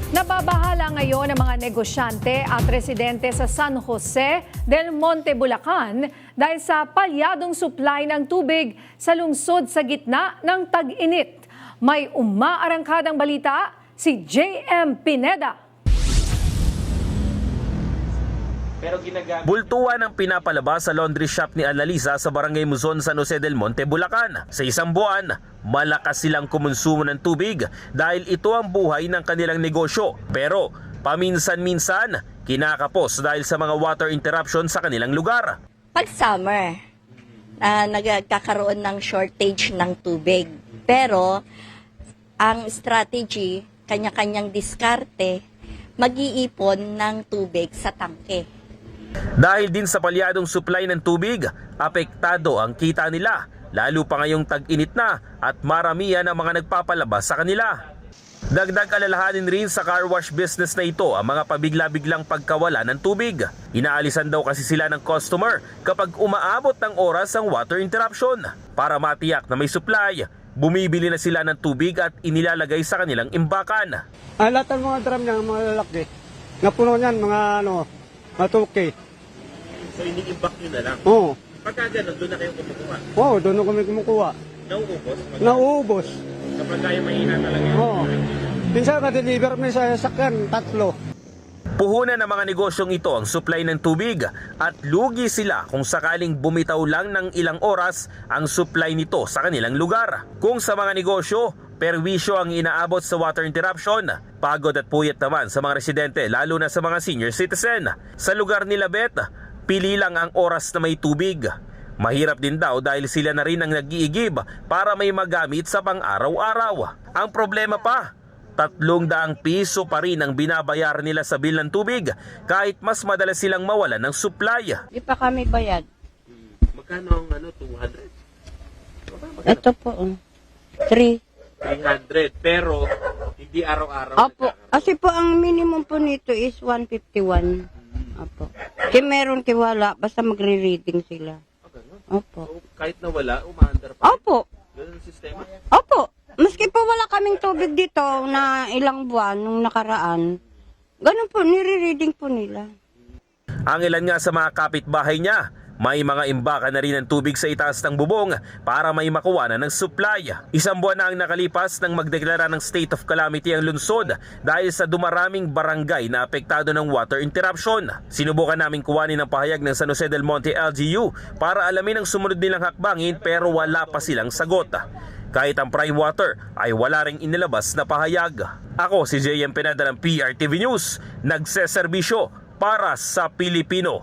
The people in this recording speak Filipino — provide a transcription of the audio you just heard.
Nababahala ngayon ang mga negosyante at residente sa San Jose del Monte, Bulacan dahil sa palyadong supply ng tubig sa lungsod sa gitna ng tag-init. May umaarangkadang balita si JM Pineda. Bultuhan ang pinapalabas sa laundry shop ni Annalisa sa Barangay Muzon, San Jose del Monte, Bulacan. Sa isang buwan, malakas silang kumonsumo ng tubig dahil ito ang buhay ng kanilang negosyo. Pero paminsan-minsan, kinakapos dahil sa mga water interruption sa kanilang lugar. Pag summer, nagkakaroon ng shortage ng tubig. Pero ang strategy, kanya-kanyang diskarte, mag-iipon ng tubig sa tangke. Dahil din sa palyadong supply ng tubig, apektado ang kita nila, lalo pa ngayong tag-init na at maramihan ang mga nagpapalabas sa kanila. Dagdag alalahanin rin sa car wash business na ito ang mga pabigla-biglang pagkawala ng tubig. Inaalisan daw kasi sila ng customer kapag umaabot ng oras ang water interruption. Para matiyak na may supply, bumibili na sila ng tubig at inilalagay sa kanilang imbakan. Lahat ng mga drum niya, mga lalaki, napuno niyan, mga matuki. So iniimbak nyo na lang? Oo. Pagka gano'n, doon na kayo kumukuha? Oo, doon kami kumukuha. Nauubos? Nauubos. Kapag kayo mahina talaga yun? Oo. Minsan ka-deliver may sa sakyan, 3. Puhunan ng mga negosyong ito ang supply ng tubig at lugi sila kung sakaling bumitaw lang ng ilang oras ang supply nito sa kanilang lugar. Kung sa mga negosyo, perwisyo ang inaabot sa water interruption, pagod at puyat naman sa mga residente lalo na sa mga senior citizen. Sa lugar nila Bet, pili lang ang oras na may tubig. Mahirap din daw dahil sila na rin ang nag-iigib para may magamit sa pang-araw-araw. Ang problema pa, 300 piso pa rin ang binabayar nila sa bill ng tubig kahit mas madalas silang mawalan ng supply. Di pa kami bayad. Magkano ang 200? Ito po, 3. 300 pero hindi araw-araw. Opo, kasi po ang minimum po nito is 151. Opo. Kaya meron kiwala, basta magre-reading sila. Opo. So, kahit na wala, umaandar pa. Opo. Ganun ang sistema. Opo. Maski po wala kaming tubig dito na ilang buwan nung nakaraan, ganun po, nire-reading po nila. Ang ilan nga sa mga kapitbahay niya, may mga imbaka na rin ng tubig sa itaas ng bubong para may makuha na ng supply. Isang buwan na ang nakalipas nang magdeklara ng state of calamity ang lungsod dahil sa dumaraming barangay na apektado ng water interruption. Sinubukan naming kuhanin ang pahayag ng San Jose del Monte LGU para alamin ang sumunod nilang hakbangin pero wala pa silang sagot. Kahit ang Prime Water ay wala ring inilabas na pahayag. Ako si JM Pineda ng PRTV News, nagseserbisyo para sa Pilipino.